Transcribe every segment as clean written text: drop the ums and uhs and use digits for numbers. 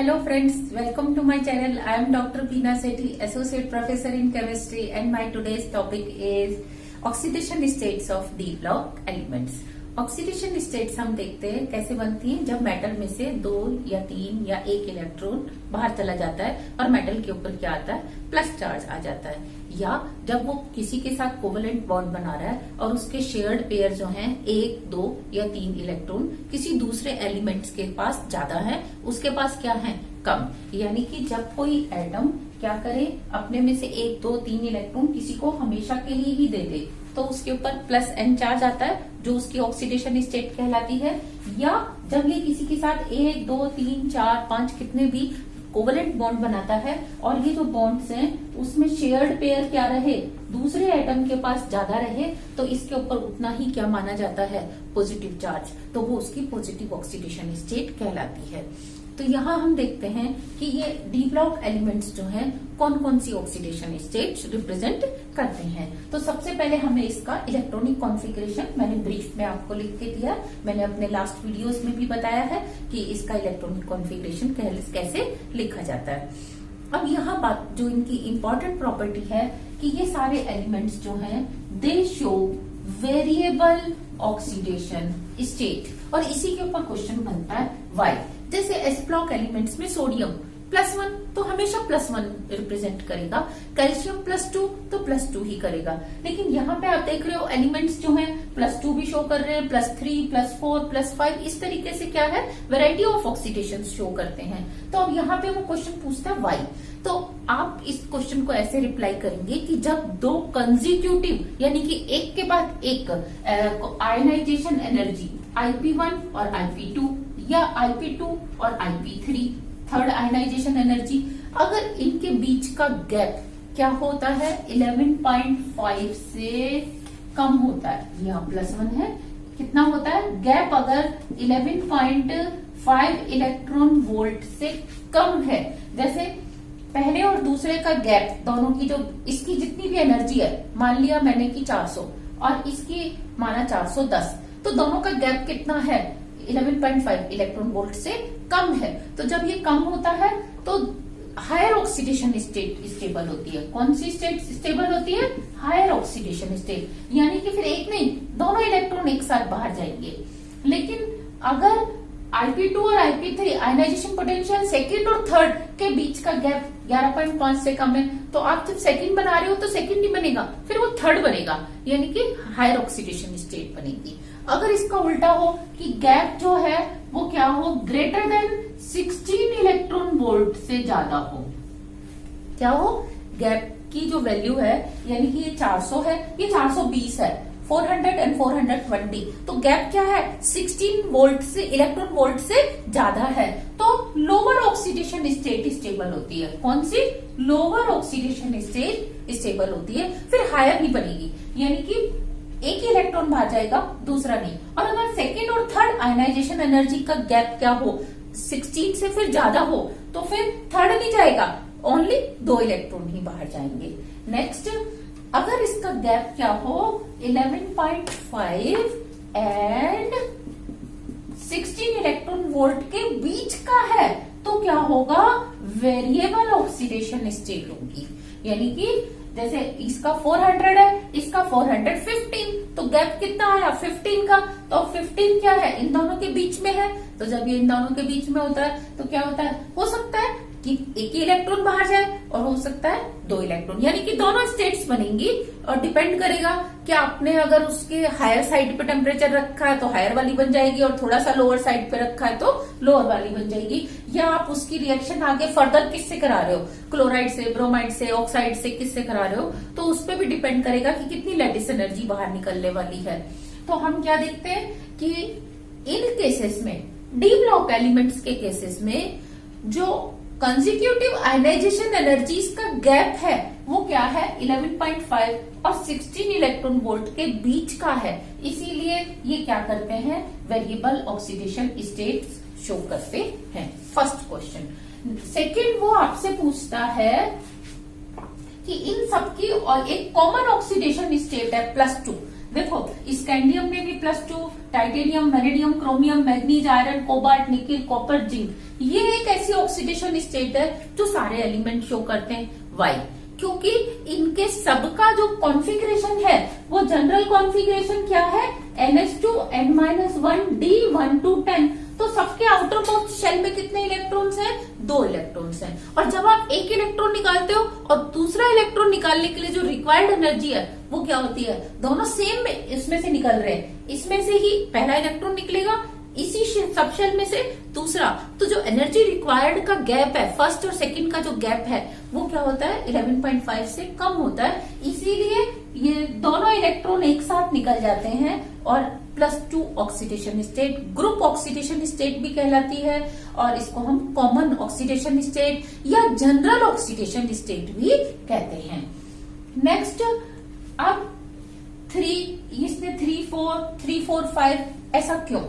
Hello friends, welcome to my channel. I am Dr. Beena Sethi, Associate Professor in Chemistry, and my today's topic is oxidation states of D block elements. Oxidation states हम देखते हैं कैसे बनती हैं जब metal में से 2 या 3 या 1 इलेक्ट्रॉन बाहर चला जाता है और मेटल के ऊपर क्या आता है, प्लस चार्ज आ जाता है, या जब वो किसी के साथ कोवेलेंट बॉन्ड बना रहा है और उसके शेयर्ड पेयर जो हैं 1, 2 या 3 इलेक्ट्रॉन किसी दूसरे एलिमेंट्स के पास ज्यादा है, उसके पास क्या है, कम। यानी कि जब कोई एटम क्या करे, अपने में से 1, 2, 3 इलेक्ट्रॉन किसी को हमेशा के लिए ही दे दे तो उसके ऊपर प्लस एन चार्ज आता है जो उसकी ऑक्सीडेशन स्टेट कहलाती है। या जब ये किसी के साथ 1, 2, 3, 4, 5 कितने भी कोवेलेंट बॉन्ड बनाता है और ये जो बॉन्ड्स हैं उसमें शेयर्ड पेयर क्या रहे, दूसरे एटम के पास ज्यादा रहे, तो इसके ऊपर उतना ही क्या माना जाता है, पॉजिटिव चार्ज, तो वो उसकी पॉजिटिव ऑक्सीडेशन स्टेट कहलाती है। तो यहाँ हम देखते हैं कि ये डी ब्लॉक एलिमेंट्स जो हैं कौन कौन सी ऑक्सीडेशन स्टेट्स रिप्रेजेंट करते हैं। तो सबसे पहले हमें इसका इलेक्ट्रॉनिक कॉन्फ़िगरेशन मैंने ब्रीफ में आपको लिख के दिया, मैंने अपने लास्ट वीडियोस में भी बताया है कि इसका इलेक्ट्रॉनिक कॉन्फ़िगरेशन कैसे लिखा जाता है। अब यहाँ बात जो इनकी इंपॉर्टेंट प्रॉपर्टी है कि ये सारे एलिमेंट्स जो हैं दे शो वेरिएबल ऑक्सीडेशन स्टेट, और इसी के ऊपर क्वेश्चन बनता है वाई। जैसे एस ब्लॉक एलिमेंट्स में सोडियम +1 तो हमेशा +1 रिप्रेजेंट करेगा, कैल्शियम +2 तो +2 ही करेगा। लेकिन यहाँ पे आप देख रहे हो एलिमेंट्स जो हैं +2 भी शो कर रहे हैं, +3, +4, +5, इस तरीके से क्या है, वैरायटी ऑफ ऑक्सीडेशन शो करते हैं। तो अब यहाँ पे वो क्वेश्चन पूछता है वाई, तो आप इस क्वेश्चन को ऐसे रिप्लाई करेंगे कि जब 2 कंजिक्यूटिव यानी कि एक के बाद एक आयनाइजेशन एनर्जी IP1 और IP2 या IP2 और IP3 थर्ड आयनाइजेशन एनर्जी, अगर इनके बीच का गैप क्या होता है 11.5 से कम होता है, यहाँ +1 है, कितना होता है गैप, अगर 11.5 इलेक्ट्रॉन वोल्ट से कम है, जैसे पहले और दूसरे का गैप दोनों की जो इसकी जितनी भी एनर्जी है, मान लिया मैंने कि 400 और इसकी माना 410, तो दोनों का गैप कितना है 11.5 इलेक्ट्रॉन वोल्ट से कम है। तो जब ये कम होता है तो हायर ऑक्सीडेशन स्टेट स्टेबल होती है। कौन सी स्टेट स्टेबल होती है, हायर ऑक्सीडेशन स्टेट, यानी कि फिर एक नहीं दोनों इलेक्ट्रॉन एक साथ बाहर जाएंगे। लेकिन अगर IP2 और IP3 आयनाइजेशन पोटेंशियल सेकंड और थर्ड के बीच का गैप 11.5 से कम है, तो आप जब सेकंड बना रहे हो तो सेकंड नहीं बनेगा, फिर वो थर्ड बनेगा, यानी कि हायर ऑक्सीडेशन स्टेट बनेगी। अगर इसका उल्टा हो कि गैप जो है वो क्या हो, ग्रेटर देन 16 इलेक्ट्रॉन वोल्ट से ज्यादा हो, क्या हो, गैप की जो वैल्यू है यानी कि ये 400 है, ये 420 है, 400 एंड 420, तो गैप क्या है 16 वोल्ट से इलेक्ट्रॉन वोल्ट से ज्यादा है, तो लोअर ऑक्सीडेशन स्टेट स्टेबल होती है। कौन सी, लोअर ऑक्सीडेशन स्टेट स्टेबल होती है, फिर हायर ही बनेगी, यानी कि एक ही इलेक्ट्रॉन बाहर जाएगा दूसरा नहीं। और अगर सेकेंड और थर्ड आयनाइजेशन एनर्जी का गैप क्या हो 16 से फिर ज्यादा हो, तो फिर थर्ड नहीं जाएगा, ओनली 2 इलेक्ट्रॉन ही बाहर जाएंगे। नेक्स्ट, अगर इसका गैप क्या हो 11.5 एंड 16 इलेक्ट्रॉन वोल्ट के बीच का है, तो क्या होगा, वेरिएबल ऑक्सीडेशन स्टेट होगी। यानी कि जैसे इसका 400 है, इसका 415, तो गैप कितना आया 15 का, तो 15 क्या है, इन दोनों के बीच में है, तो जब ये इन दोनों के बीच में होता है तो क्या होता है, हो सकता है कि एक ही इलेक्ट्रॉन बाहर जाए और हो सकता है 2 इलेक्ट्रॉन, यानी कि दोनों स्टेट्स बनेंगी। और डिपेंड करेगा कि आपने अगर उसके हायर साइड पे टेम्परेचर रखा है तो हायर वाली बन जाएगी, और थोड़ा सा लोअर साइड पे रखा है तो लोअर वाली बन जाएगी। या आप उसकी रिएक्शन आगे फर्दर किससे करा रहे हो, क्लोराइड से, ब्रोमाइड से, ऑक्साइड से, किससे करा रहे हो, तो उस पर भी डिपेंड करेगा कि कितनी लैटिस एनर्जी बाहर निकलने वाली है। तो हम क्या देखते हैं कि इन केसेस में, डी ब्लॉक एलिमेंट्स के केसेस में, जो कंजिक्यूटिव आयनाइजेशन एनर्जीज का गैप है वो क्या है 11.5 और 16 इलेक्ट्रॉन वोल्ट के बीच का है, इसीलिए ये क्या करते हैं, वेरिएबल ऑक्सीडेशन स्टेट्स शो करते हैं। First question. सेकंड, वो आपसे पूछता है कि इन सबकी और एक कॉमन ऑक्सीडेशन स्टेट है +2, देखो स्कैंडियम में भी +2, titanium, vanadium, chromium, manganese, iron, cobalt, nickel, copper, zinc, ये एक ऐसी ऑक्सीडेशन स्टेट है जो सारे एलिमेंट शो करते हैं। वाई? क्योंकि इनके सबका जो कॉन्फ़िगरेशन है वो जनरल कॉन्फ़िगरेशन क्या है, NH2 N-1 D 1 to 10। तो सबके आउटर मोस्ट शेल में कितने इलेक्ट्रॉन्स हैं? 2 इलेक्ट्रॉन्स हैं। और जब आप एक इलेक्ट्रॉन निकालते हो और दूसरा इलेक्ट्रॉन निकालने के लिए जो रिक्वायर्ड एनर्जी है वो क्या होती है, दोनों सेम इसमें से निकल रहे हैं, इसमें से ही पहला इलेक्ट्रॉन निकलेगा, इसी सब शेल में से दूसरा। तो जो एनर्जी रिक्वायर्ड का गैप है, फर्स्ट और सेकंड का जो गैप है वो क्या होता है, 11.5 से कम होता है। इसीलिए ये दोनों इलेक्ट्रॉन एक साथ निकल जाते हैं और +2 oxidation state, group oxidation state भी कहलाती है, और इसको हम कॉमन ऑक्सीडेशन स्टेट या जनरल ऑक्सीडेशन स्टेट भी कहते हैं। नेक्स्ट, अब 3, इसमें 3 4 5 ऐसा क्यों?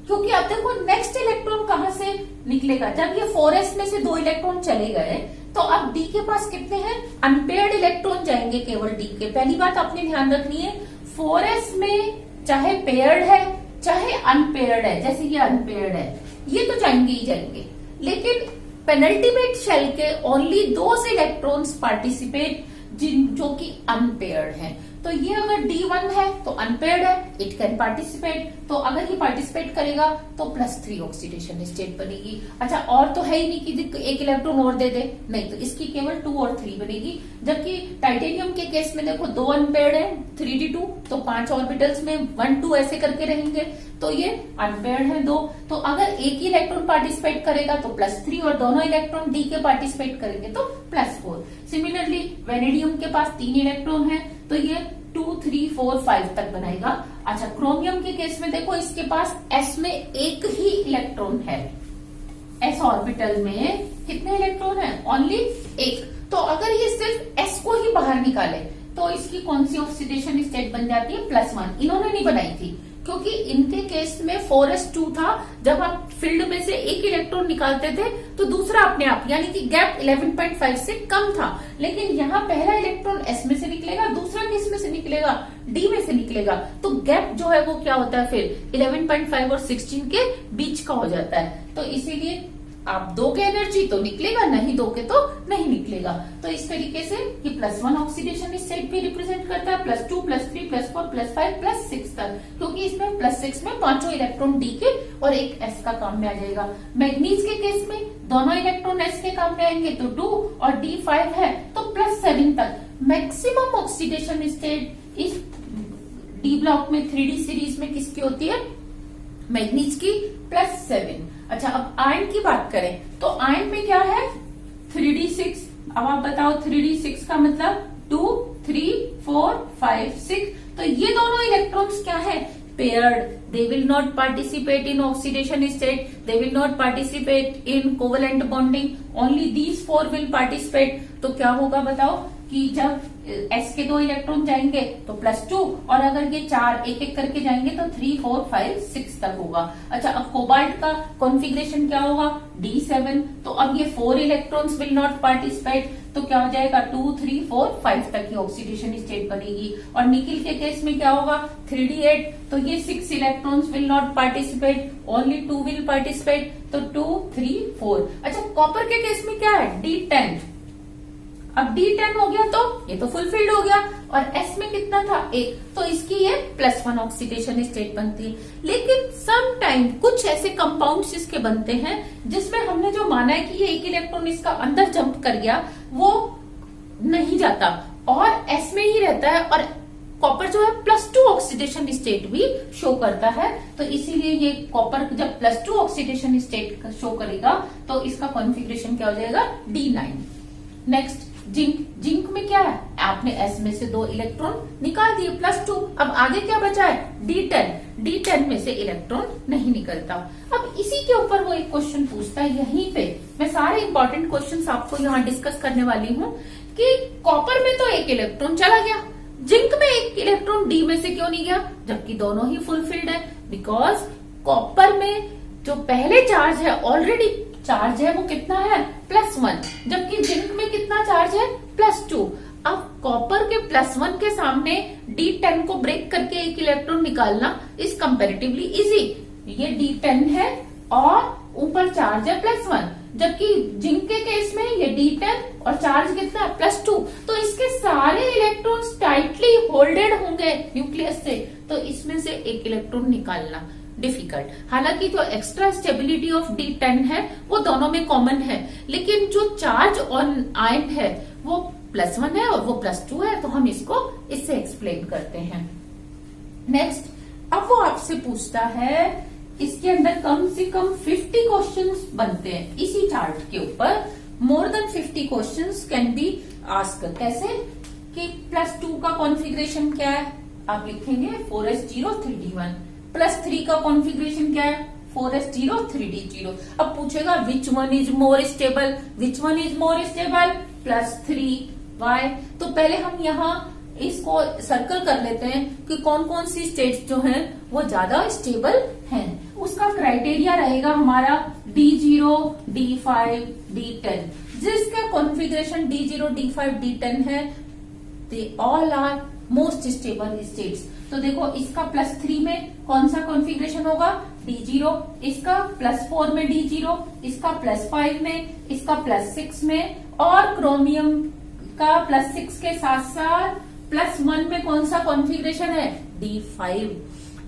क्योंकि अब देखो नेक्स्ट इलेक्ट्रॉन कहां से निकलेगा, जब ये 4s में से 2 इलेक्ट्रॉन चले गए तो अब d के पास कितने हैं, अनपेयर्ड इलेक्ट्रॉन जाएंगे केवल d के। पहली बात आपने ध्यान रखनी है, 4s में चाहे पेयर्ड है चाहे अनपेयर्ड है, जैसे ये अनपेयर्ड है, ये तो जाएंगे ही जाएंगे, लेकिन पेनल्टीमेट शेल के ओनली 2 इलेक्ट्रॉन्स पार्टिसिपेट जो कि अनपेयर्ड हैं। तो ये अगर D1 है तो अनपेयर्ड है, इट कैन पार्टिसिपेट, तो अगर ये पार्टिसिपेट करेगा तो +3 ऑक्सीडेशन स्टेट बनेगी। अच्छा, और तो है ही नहीं कि एक इलेक्ट्रॉन और दे दे, नहीं, तो इसकी केवल 2 और 3 बनेगी। जबकि टाइटेनियम के केस में देखो 2 अनपेयर्ड है, 3d2, तो 5 ऑर्बिटल्स में 1 2 ऐसे करके रहेंगे, तो ये अनपेयर्ड है 2। तो अगर एक ही इलेक्ट्रॉन पार्टिसिपेट करेगा तो +3, और दोनों इलेक्ट्रॉन D के पार्टिसिपेट करेंगे तो +4। सिमिलरली वेनेडियम के पास 3 इलेक्ट्रॉन है तो ये 2 3 4 5 तक बनाएगा। अच्छा, क्रोमियम के केस में देखो इसके पास s में एक ही इलेक्ट्रॉन है, s ऑर्बिटल में कितने इलेक्ट्रॉन है, ओनली एक। तो अगर ये सिर्फ s को ही बाहर निकाले तो इसकी कौन सी ऑक्सीडेशन स्टेट बन जाती है, +1। इन्होंने नहीं बनाई थी क्योंकि इनके केस में 4s2 था, जब आप फील्ड में से एक इलेक्ट्रॉन निकालते थे तो दूसरा अपने आप, यानी कि गैप 11.5 से कम था। लेकिन यहाँ पहला इलेक्ट्रॉन s में से निकलेगा, दूसरा किस में से निकलेगा, d में से निकलेगा, तो गैप जो है वो क्या होता है फिर 11.5 और 16 के बीच का हो जाता है। तो इसीलिए आप दोगे एनर्जी तो निकलेगा, नहीं दोगे तो नहीं निकलेगा। तो इस तरीके से ये +1 ऑक्सीडेशन स्टेट भी रिप्रेजेंट करता है, +2 +3 +4 +5 +6 तक, क्योंकि इसमें +6 में 5 इलेक्ट्रॉन d के और एक s का काम में आ जाएगा। मैग्नीज के केस में दोनों इलेक्ट्रॉन s के काम में आएंगे, तो 2 और d 5 है तो +7 तक। मैक्सिमम ऑक्सीडेशन स्टेट इस d ब्लॉक में 3d सीरीज में किसकी होती है, मैग्नीज की, +7। अच्छा, अब आयरन की बात करें तो आयरन में क्या है, 3d6। अब आप बताओ 3d6 का मतलब 2 3 4 5 6। तो ये दोनों इलेक्ट्रॉन्स क्या है, paired, they will not participate in oxidation state, they will not participate in covalent bonding, only these 4 will participate. तो क्या होगा बताओ कि जब s के 2 इलेक्ट्रॉन जाएंगे तो +2, और अगर ये 4 एक एक करके जाएंगे तो 3 4 5 6 तक होगा। अच्छा, अब कोबाल्ट का कॉन्फ़िगरेशन क्या होगा, D7। तो अब ये 4 इलेक्ट्रॉन्स विल नॉट पार्टिसिपेट, तो क्या हो जाएगा 2 3 4 5 तक की ऑक्सीडेशन स्टेट बनेगी। और निकिल के केस में क्या होगा, 3d8, तो ये 6 electrons will not participate, only 2 will participate, तो 2 3 4। अच्छा, कॉपर के केस में क्या है, D10। अब D10 हो गया तो ये तो फुलफिल्ड हो गया, और S में कितना था, 1, तो इसकी ये +1 ऑक्सीडेशन स्टेट बनती है। लेकिन सम टाइम कुछ ऐसे कंपाउंड्स इसके बनते हैं जिसमें हमने जो माना है कि ये एक इलेक्ट्रॉन इसका अंदर जंप कर गया, वो नहीं जाता और S में ही रहता है, और कॉपर जो है +2 ऑक्सीडेशन स्टेट भी शो करता है। तो इसीलिए ये कॉपर जब +2 ऑक्सीडेशन स्टेट शो करेगा तो इसका कॉन्फ़िगरेशन क्या हो जाएगा, D9। नेक्स्ट, जिंक में क्या है, आपने S में से 2 इलेक्ट्रॉन निकाल दिए, +2। अब आगे क्या बचा है, D10 में से इलेक्ट्रॉन नहीं निकलता। अब इसी के ऊपर वो एक क्वेश्चन पूछता है, यहीं पे मैं सारे इंपॉर्टेंट क्वेश्चंस आपको यहाँ डिस्कस करने वाली हूँ कि कॉपर में तो 1 इलेक्ट्रॉन चला गया, जिंक में 1 इलेक्ट्रॉन D में से क्यों नहीं गया, जबकि दोनों ही फुलफिल्ड है। बिकॉज कॉपर में जो पहले चार्ज है, ऑलरेडी चार्ज है, वो कितना है, +1, जबकि जिंक में कितना चार्ज है, +2। अब कॉपर के +1 के सामने D10 को ब्रेक करके एक इलेक्ट्रॉन निकालना इज कंपेरेटिवली इजी। ये D10 है और ऊपर चार्ज है +1, जबकि जिंक के केस में ये D10 और चार्ज कितना है +2, तो इसके सारे इलेक्ट्रॉन्स टाइटली होल्डेड होंगे न्यूक्लियस से, तो इसमें से एक इलेक्ट्रॉन निकालना डिफिकल्ट। हालांकि जो एक्स्ट्रा स्टेबिलिटी ऑफ D10 है वो दोनों में कॉमन है, लेकिन जो चार्ज ऑन आयन है वो +1 है और वो +2 है, तो हम इसको इससे एक्सप्लेन करते हैं। नेक्स्ट, अब वो आपसे पूछता है, इसके अंदर कम से कम 50 क्वेश्चंस बनते हैं इसी चार्ट के ऊपर। More than 50 questions can be asked. कैसे कि +2 का कॉन्फ़िगरेशन क्या है, आप लिखेंगे 4s0 3d1। +3 का कॉन्फ़िगरेशन क्या है, 4s0 3d0। अब पूछेगा which one is more stable, which one is more stable, +3। Why? तो पहले हम यहाँ इसको सर्कल कर लेते हैं कि कौन कौन सी स्टेट्स जो हैं वो ज्यादा स्टेबल हैं। उसका क्राइटेरिया रहेगा हमारा D0, D5, D10। जिसका कॉन्फ़िगरेशन D0, D5, D10 है, they all are most stable states. तो देखो इसका +3 में कौन सा कॉन्फ़िगरेशन होगा, D0, इसका +4 में D0, इसका +5 में, इसका +6 में, और क्रोमियम का +6 के साथ साथ +1 में कौन सा कॉन्फ़िगरेशन है, D5।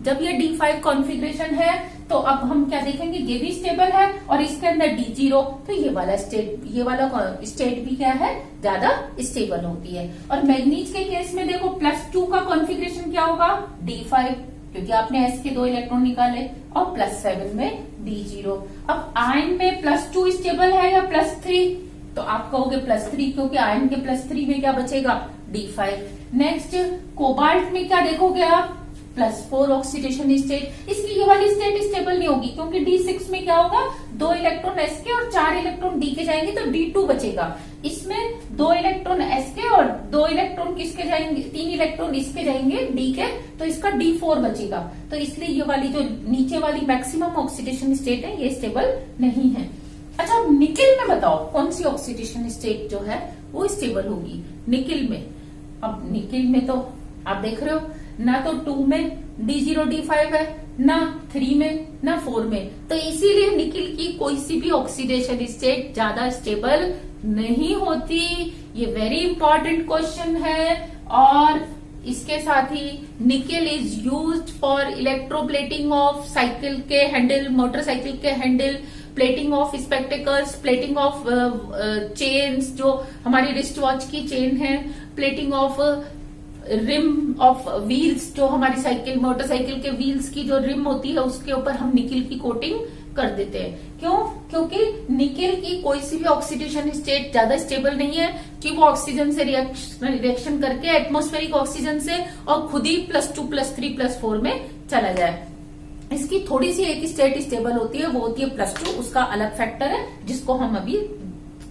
जब ये D5 कॉन्फ़िगरेशन है तो अब हम क्या देखेंगे, ये भी स्टेबल है और इसके अंदर D0, तो ये वाला स्टेट भी क्या है, ज्यादा स्टेबल होती है। और मैग्नीज के केस में देखो +2 का कॉन्फ़िगरेशन क्या होगा, D5, क्योंकि आपने S के 2 इलेक्ट्रॉन निकाले, और +7 में D0। अब आयन में +2 स्टेबल है या +3, तो आप कहोगे +3, क्योंकि आयन के +3 में क्या बचेगा, D5। नेक्स्ट, कोबाल्ट में क्या देखोगे आप, +4 ऑक्सीडेशन स्टेट। इसकी ये वाली स्टेट स्टेबल नहीं होगी, क्योंकि D6 में क्या होगा, 2 इलेक्ट्रॉन S के और 4 इलेक्ट्रॉन D के जाएंगे, तो D2 बचेगा। इसमें 2 इलेक्ट्रॉन S के और 2 इलेक्ट्रॉन किसके जाएंगे, 3 इलेक्ट्रॉन इसके जाएंगे D के, तो इसका D4 बचेगा। तो इसलिए ये वाली जो नीचे वाली मैक्सिमम ऑक्सीडेशन स्टेट है ये स्टेबल नहीं है। अच्छा, निकिल में बताओ कौन सी ऑक्सीडेशन स्टेट जो है वो स्टेबल होगी निकिल में। अब निकिल में तो आप देख रहे हो, ना तो 2 में D0 D5 है, ना 3 में, ना 4 में, तो इसीलिए निकिल की कोई सी भी ऑक्सीडेशन स्टेट ज्यादा स्टेबल नहीं होती। ये वेरी इंपॉर्टेंट क्वेश्चन है। और इसके साथ ही nickel is used for electroplating of cycle के हैंडल, मोटरसाइकिल के handle, plating of spectacles, plating of chains, जो हमारी रिस्ट वॉच की चेन है, plating of rim of wheels, जो हमारी साइकिल मोटरसाइकिल के व्हील्स की जो रिम होती है उसके ऊपर हम निकिल की कोटिंग कर देते हैं। क्यों? क्योंकि निकिल की कोई सी भी ऑक्सीडेशन स्टेट ज्यादा स्टेबल नहीं है कि वो ऑक्सीजन से रिएक्शन करके एटमॉस्फेरिक ऑक्सीजन से और खुद ही +2, +3, +4 में चला जाए। इसकी थोड़ी सी एक स्टेट स्टेबल होती है, वो होती है +2, उसका अलग फैक्टर है जिसको हम अभी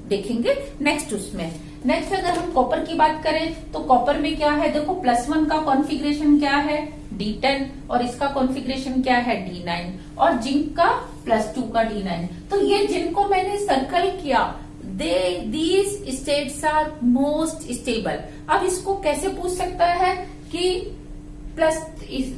देखेंगे नेक्स्ट उसमें। नेक्स्ट अगर हम कॉपर की बात करें तो कॉपर में क्या है, देखो +1 का कॉन्फ़िगरेशन क्या है, D10, और इसका कॉन्फ़िगरेशन क्या है, D9, और जिंक का +2 का D9। तो ये जिनको मैंने सर्कल किया, these states are most stable. अब इसको कैसे पूछ सकता है कि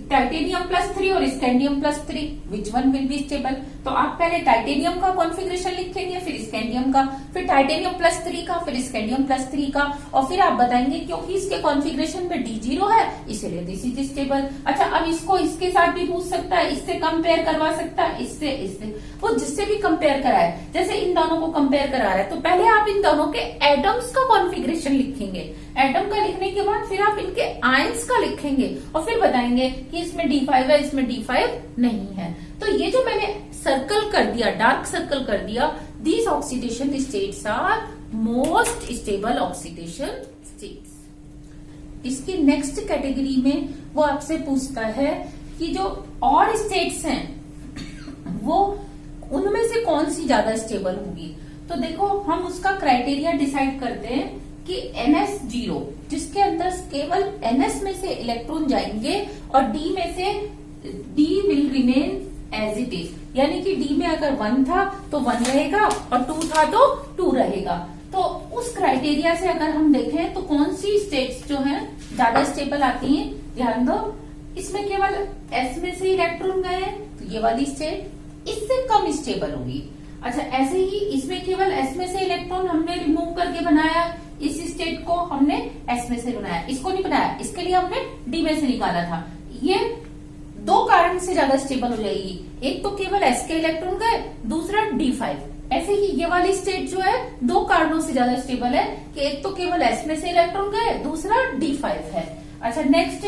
टाइटेनियम +3 और scandium +3, which one will be stable. तो आप पहले टाइटेनियम का कॉन्फ़िगरेशन लिखेंगे, फिर स्कैंडियम का, फिर टाइटेनियम +3 का, फिर स्कैंडियम +3 का, और फिर आप बताएंगे क्योंकि इसके कॉन्फ़िगरेशन में D0 है इसीलिए दिस इज स्टेबल। अच्छा, अब इसको इसके साथ भी पूछ सकता है, इससे कंपेयर करवा सकता है, इससे वो जिससे भी कंपेयर कराए, जैसे इन दोनों को कंपेयर करा रहा है तो पहले आप इन दोनों के एटम्स का कॉन्फ़िगरेशन लिखेंगे। एटम का लिखने के बाद फिर आप इनके आयंस का लिखेंगे और फिर बताएंगे कि इसमें D5 है, इसमें D5 नहीं है। तो ये जो मैंने सर्कल कर दिया, डार्क सर्कल कर दिया, these oxidation states are most stable oxidation states. इसकी नेक्स्ट कैटेगरी में वो आपसे पूछता है कि जो और स्टेट्स हैं वो उनमें से कौन सी ज्यादा स्टेबल होगी। तो देखो हम उसका क्राइटेरिया डिसाइड करते हैं कि NS0, जिसके अंदर केवल NS में से इलेक्ट्रॉन जाएंगे और D में से D will remain as it is, यानी कि D में अगर 1 था तो 1 रहेगा और 2 था तो 2 रहेगा। तो उस क्राइटेरिया से अगर हम देखें तो कौन सी स्टेट्स जो है ज्यादा स्टेबल आती हैं, ध्यान दो, इसमें केवल एस में से इलेक्ट्रॉन गए हैं तो ये वाली स्टेट इससे कम स्टेबल होगी। अच्छा, ऐसे ही इसमें केवल एस में से इलेक्ट्रॉन हमने रिमूव करके बनाया, इस स्टेट को हमने एस में से बनाया, इसको नहीं बनाया, इसके लिए हमने डी में से निकाला था। ये दो कारण से ज्यादा स्टेबल हो जाएगी, एक तो केवल एस के इलेक्ट्रॉन गए, दूसरा D5। ऐसे ही ये वाली स्टेट जो है दो कारणों से ज्यादा स्टेबल है कि एक तो केवल एस में से इलेक्ट्रॉन गए, दूसरा D5 है। अच्छा, नेक्स्ट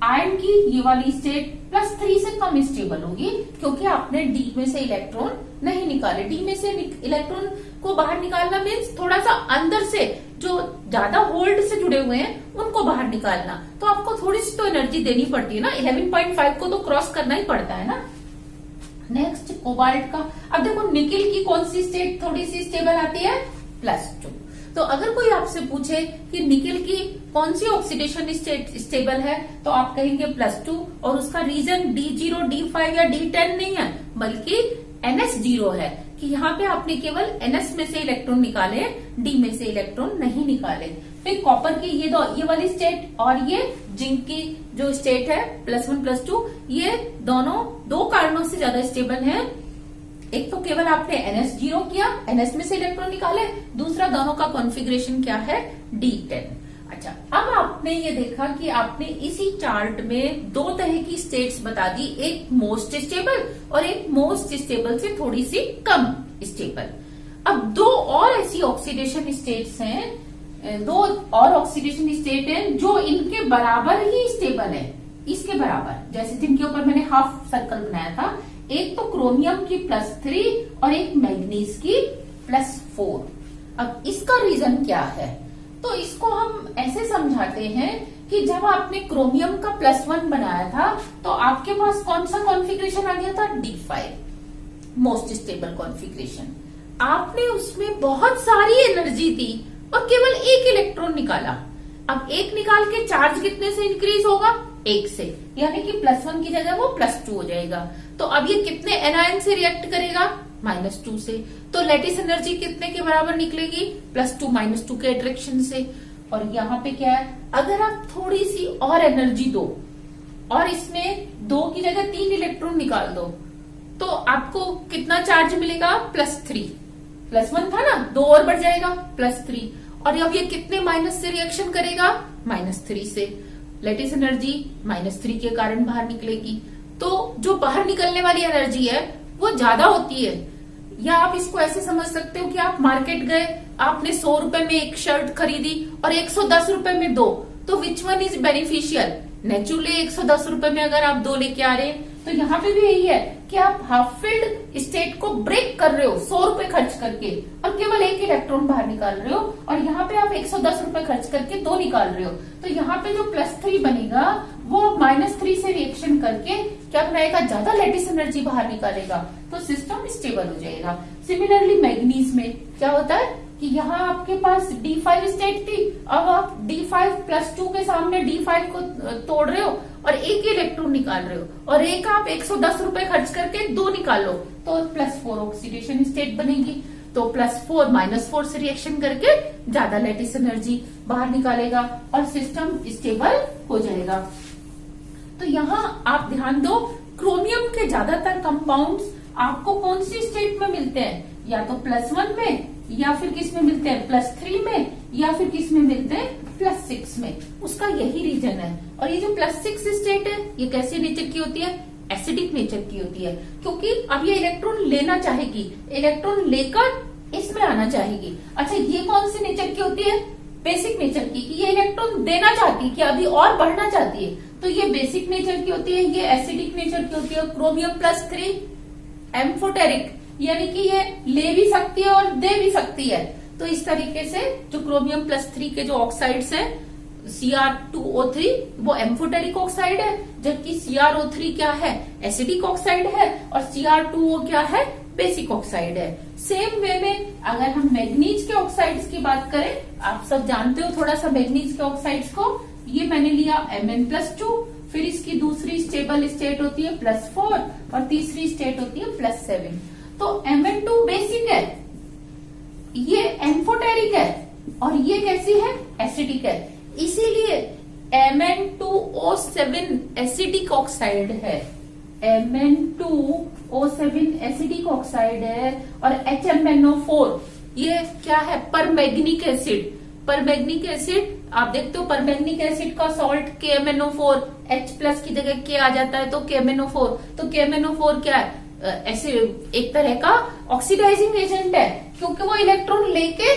आयरन की ये वाली स्टेट +3 से कम स्टेबल होगी क्योंकि आपने डी में से इलेक्ट्रॉन नहीं निकाले। डी में से इलेक्ट्रॉन को बाहर निकालना मीन्स थोड़ा सा अंदर से जो ज्यादा होल्ड से जुड़े हुए हैं उनको बाहर निकालना, तो आपको थोड़ी सी तो एनर्जी देनी पड़ती है ना, 11.5 को तो क्रॉस करना ही पड़ता है ना। नेक्स्ट कोबाल्ट का, अब देखो निकिल की कौन सी स्टेट थोड़ी सी स्टेबल आती है, +2। तो अगर कोई आपसे पूछे कि निकिल की कौन सी ऑक्सीडेशन स्टेट स्टेबल है तो आप कहेंगे +2, और उसका रीजन D0, D5 या D10 नहीं है बल्कि NS0 है कि यहाँ पे आपने केवल NS में से इलेक्ट्रॉन निकाले, D में से इलेक्ट्रॉन नहीं निकाले। फिर कॉपर की ये वाली स्टेट और ये जिंक की जो स्टेट है +1 +2, ये दोनों दो कारणों से ज्यादा स्टेबल है। एक तो केवल आपने NS0 किया, NS में से इलेक्ट्रॉन निकाले, दूसरा दोनों का कॉन्फ़िगरेशन क्या है, D10। अच्छा, अब आपने ये देखा कि आपने इसी चार्ट में दो तरह की स्टेट्स बता दी, एक मोस्ट स्टेबल और एक मोस्ट स्टेबल से थोड़ी सी कम स्टेबल। अब दो और ऐसी ऑक्सीडेशन स्टेट्स हैं, दो और ऑक्सीडेशन स्टेट हैं जो इनके बराबर ही स्टेबल है, इसके बराबर, जैसे जिनके ऊपर मैंने हाफ सर्कल बनाया था, एक तो क्रोमियम की +3 और एक मैग्नीज की +4। अब इसका रीजन क्या है, तो इसको हम ऐसे समझाते हैं कि जब आपने क्रोमियम का +1 बनाया था तो आपके पास कौन सा कॉन्फ़िगरेशन आ गया था, D5 मोस्ट स्टेबल कॉन्फ़िगरेशन। आपने उसमें बहुत सारी एनर्जी दी और केवल एक इलेक्ट्रॉन निकाला। अब एक निकाल के चार्ज कितने से इंक्रीज होगा, 1 से, यानी कि +1 की जगह वो +2 हो जाएगा। तो अब ये कितने एनायन से रिएक्ट करेगा, -2 से। तो लेटिस एनर्जी कितने के बराबर निकलेगी, +2 -2 के अट्रैक्शन से। और यहाँ पे क्या है, अगर आप थोड़ी सी और एनर्जी दो और इसमें 2 की जगह 3 इलेक्ट्रॉन निकाल दो तो आपको कितना चार्ज मिलेगा, +3। +1 था ना, 2 और बढ़ जाएगा, +3। और अब ये कितने माइनस से रिएक्शन करेगा, -3 से। लेटिस एनर्जी -3 के कारण बाहर निकलेगी। तो जो बाहर निकलने वाली एनर्जी है वो ज्यादा होती है। या आप इसको ऐसे समझ सकते हो कि आप मार्केट गए, आपने 100 रुपए में एक शर्ट खरीदी और 110 रुपए में 2, तो विच वन इज बेनिफिशियल। नेचुरली 110 रुपए में अगर आप 2 लेके आ रहे हैं तो यहाँ पे भी यही है कि आप हाफ फिल्ड स्टेट को ब्रेक कर रहे हो 100 रुपए खर्च करके और केवल एक इलेक्ट्रॉन बाहर निकाल रहे हो, और यहाँ पे आप 110 रुपए खर्च करके 2 निकाल रहे हो। तो यहाँ पे जो +3 बनेगा वो -3 से रिएक्शन करके क्या बनाएगा, ज्यादा लेटिस एनर्जी बाहर निकालेगा, तो सिस्टम स्टेबल हो जाएगा। सिमिलरली मैग्नीज में क्या होता है कि यहाँ आपके पास D5 स्टेट थी, अब आप D5 +2 के सामने D5 को तोड़ रहे हो और एक ही इलेक्ट्रॉन निकाल रहे हो, और एक आप 110 रुपए खर्च करके 2 निकालो तो +4 ऑक्सीडेशन स्टेट बनेगी। तो +4 -4 से रिएक्शन करके ज्यादा लेटिस एनर्जी बाहर निकालेगा और सिस्टम स्टेबल हो जाएगा। तो यहाँ आप ध्यान दो, क्रोमियम के ज्यादातर कंपाउंड्स आपको कौन सी स्टेट में मिलते हैं, या तो +1 में, या फिर किस में मिलते हैं, +3 में, या फिर किस में मिलते हैं, +6 में। उसका यही रीजन है। और ये जो +6 स्टेट है ये कैसे नेचर की होती है, एसिडिक नेचर की होती है, क्योंकि अब ये इलेक्ट्रॉन लेना चाहेगी, इलेक्ट्रॉन लेकर इसमें आना चाहेगी। अच्छा, ये कौन सी नेचर की होती है, बेसिक नेचर की, कि ये इलेक्ट्रॉन देना चाहती है कि अभी और बढ़ना चाहती है, तो ये बेसिक नेचर की होती है। ये एसिडिक नेचर की होती है। क्रोमियम +3 एम्फोटेरिक, यानी कि ये ले भी सकती है और दे भी सकती है। तो इस तरीके से जो क्रोमियम +3 के जो ऑक्साइड्स हैं, Cr2O3 वो एम्फोटेरिक ऑक्साइड है, जबकि CrO3 क्या है, एसिडिक ऑक्साइड है, और Cr2O क्या है, बेसिक ऑक्साइड है। सेम वे में अगर हम मैग्नीज के ऑक्साइड्स की बात करें, आप सब जानते हो थोड़ा सा मैग्नीज के ऑक्साइड्स को, ये मैंने लिया Mn+2, फिर इसकी दूसरी स्टेबल स्टेट होती है +4 और तीसरी स्टेट होती है +7। तो Mn2 बेसिक है ये एम्फोटेरिक है और ये कैसी है, एसिडिक है, इसीलिए Mn2O7 एसिडिक ऑक्साइड है, Mn2O7 एसिडिक ऑक्साइड है, और HMnO4 ये क्या है, परमैग्निक एसिड। परमैग्निक एसिड आप देखते हो, परमैग्निक एसिड का सॉल्ट KMnO4, H+ की जगह K आ जाता है तो KMnO4, तो KMnO4 क्या है, ऐसे एक तरह का ऑक्सीडाइजिंग एजेंट है, क्योंकि वो इलेक्ट्रॉन लेके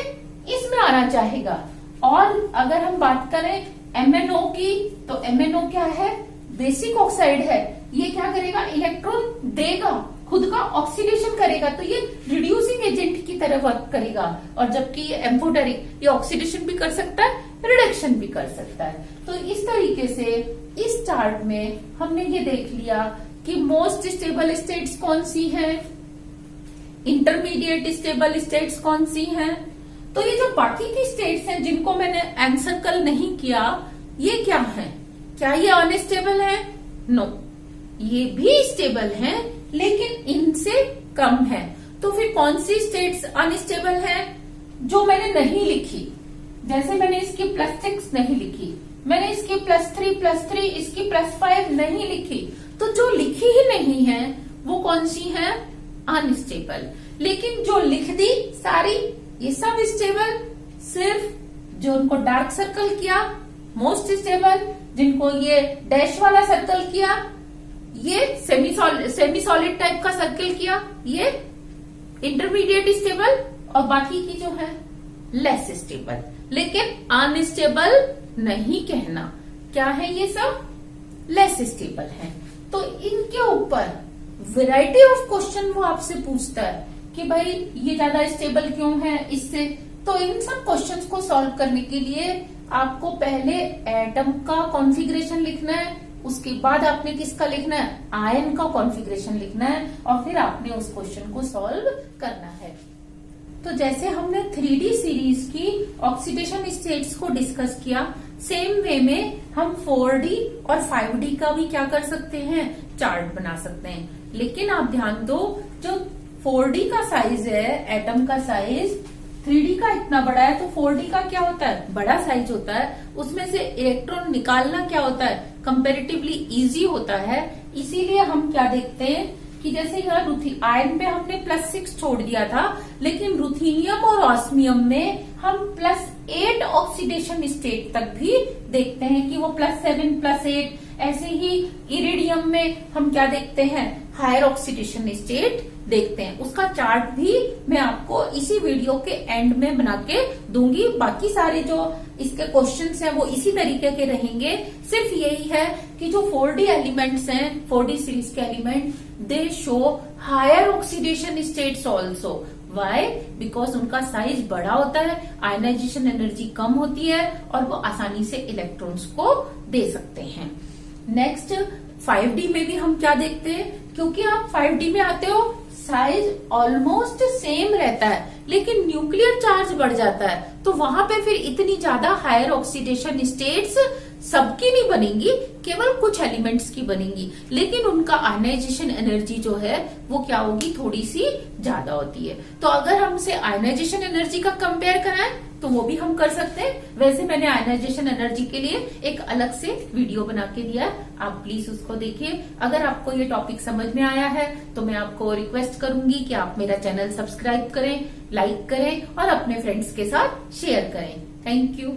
इसमें आना चाहेगा। और अगर हम बात करें MnO की, तो MnO क्या है, बेसिक ऑक्साइड है, ये क्या करेगा, इलेक्ट्रॉन देगा, खुद का ऑक्सीडेशन करेगा, तो ये रिड्यूसिंग एजेंट की तरह वर्क करेगा। और जबकि ये एम्फोटेरिक, ये ऑक्सीडेशन भी कर सकता है, रिडक्शन भी कर सकता है। तो इस तरीके से इस चार्ट में हमने ये देख लिया कि मोस्ट स्टेबल स्टेट्स कौन सी हैं, इंटरमीडिएट स्टेबल स्टेट्स कौन सी हैं। तो ये जो बाकी की स्टेट्स हैं जिनको मैंने एनसर्कल नहीं किया, ये क्या है, क्या ये अनस्टेबल है, नो, ये भी स्टेबल हैं लेकिन इनसे कम है। तो फिर कौन सी स्टेट्स अनस्टेबल हैं, जो मैंने नहीं लिखी, जैसे मैंने इसकी +6 नहीं लिखी, मैंने इसकी +3, इसकी +5 नहीं लिखी, तो जो लिखी ही नहीं है वो कौन सी है, अनस्टेबल। लेकिन जो लिख दी सारी, ये सब स्टेबल, सिर्फ जो उनको डार्क सर्कल किया मोस्ट स्टेबल, जिनको ये डैश वाला सर्कल किया, ये सेमी सॉलिड टाइप का सर्कल किया, ये इंटरमीडिएट स्टेबल, और बाकी की जो है लेस स्टेबल। लेकिन अनस्टेबल नहीं कहना, क्या है ये सब, लेस स्टेबल है। तो इनके ऊपर वैरायटी ऑफ क्वेश्चन वो आपसे पूछता है कि भाई ये ज्यादा स्टेबल क्यों है इससे। तो इन सब क्वेश्चंस को सॉल्व करने के लिए आपको पहले एटम का कॉन्फ़िगरेशन लिखना है, उसके बाद आपने किसका लिखना है, आयन का कॉन्फ़िगरेशन लिखना है, और फिर आपने उस क्वेश्चन को सॉल्व करना है। तो जैसे हमने 3D सीरीज की ऑक्सीडेशन स्टेट्स को डिस्कस किया, सेम वे में हम 4D और 5D का भी क्या कर सकते हैं, चार्ट बना सकते हैं। लेकिन आप ध्यान दो, जो 4D का साइज है, एटम का साइज 3D का इतना बड़ा है, तो 4D का क्या होता है, बड़ा साइज होता है, उसमें से इलेक्ट्रॉन निकालना क्या होता है, कंपैरेटिवली इजी होता है। इसीलिए हम क्या देखते हैं कि जैसे यहाँ आयन पे हमने +6 छोड़ दिया था, लेकिन रुथीनियम और ऑस्मियम में हम +8 ऑक्सीडेशन स्टेट तक भी देखते हैं कि वो +7, +8, ऐसे ही इरिडियम में हम क्या देखते हैं, हायर ऑक्सीडेशन स्टेट देखते हैं। उसका चार्ट भी मैं आपको इसी वीडियो के एंड में बना के दूंगी। बाकी सारे जो इसके क्वेश्चंस हैं वो इसी तरीके के रहेंगे। सिर्फ यही है कि जो 4D एलिमेंट्स हैं, 4D सीरीज के element, they show higher oxidation states also. Why? Because उनका साइज बड़ा होता है, आयनाइजेशन एनर्जी कम होती है, और वो आसानी से इलेक्ट्रॉन्स को दे सकते हैं। नेक्स्ट 5D में भी हम क्या देखते हैं, क्योंकि आप 5D में आते हो, साइज ऑलमोस्ट सेम रहता है, लेकिन न्यूक्लियर चार्ज बढ़ जाता है, तो वहां पे फिर इतनी ज्यादा हायर ऑक्सीडेशन स्टेट्स सबकी नहीं बनेंगी, केवल कुछ एलिमेंट्स की बनेंगी, लेकिन उनका आयनाइजेशन एनर्जी जो है वो क्या होगी, थोड़ी सी ज्यादा होती है। तो अगर हमसे आयनाइजेशन एनर्जी का कंपेयर कराएं तो वो भी हम कर सकते हैं। वैसे मैंने आयनाइजेशन एनर्जी के लिए एक अलग से वीडियो बना के दिया, आप प्लीज उसको देखिए। अगर आपको ये टॉपिक समझ में आया है तो मैं आपको रिक्वेस्ट करूंगी कि आप मेरा चैनल सब्सक्राइब करें, लाइक करें और अपने फ्रेंड्स के साथ शेयर करें। Thank you.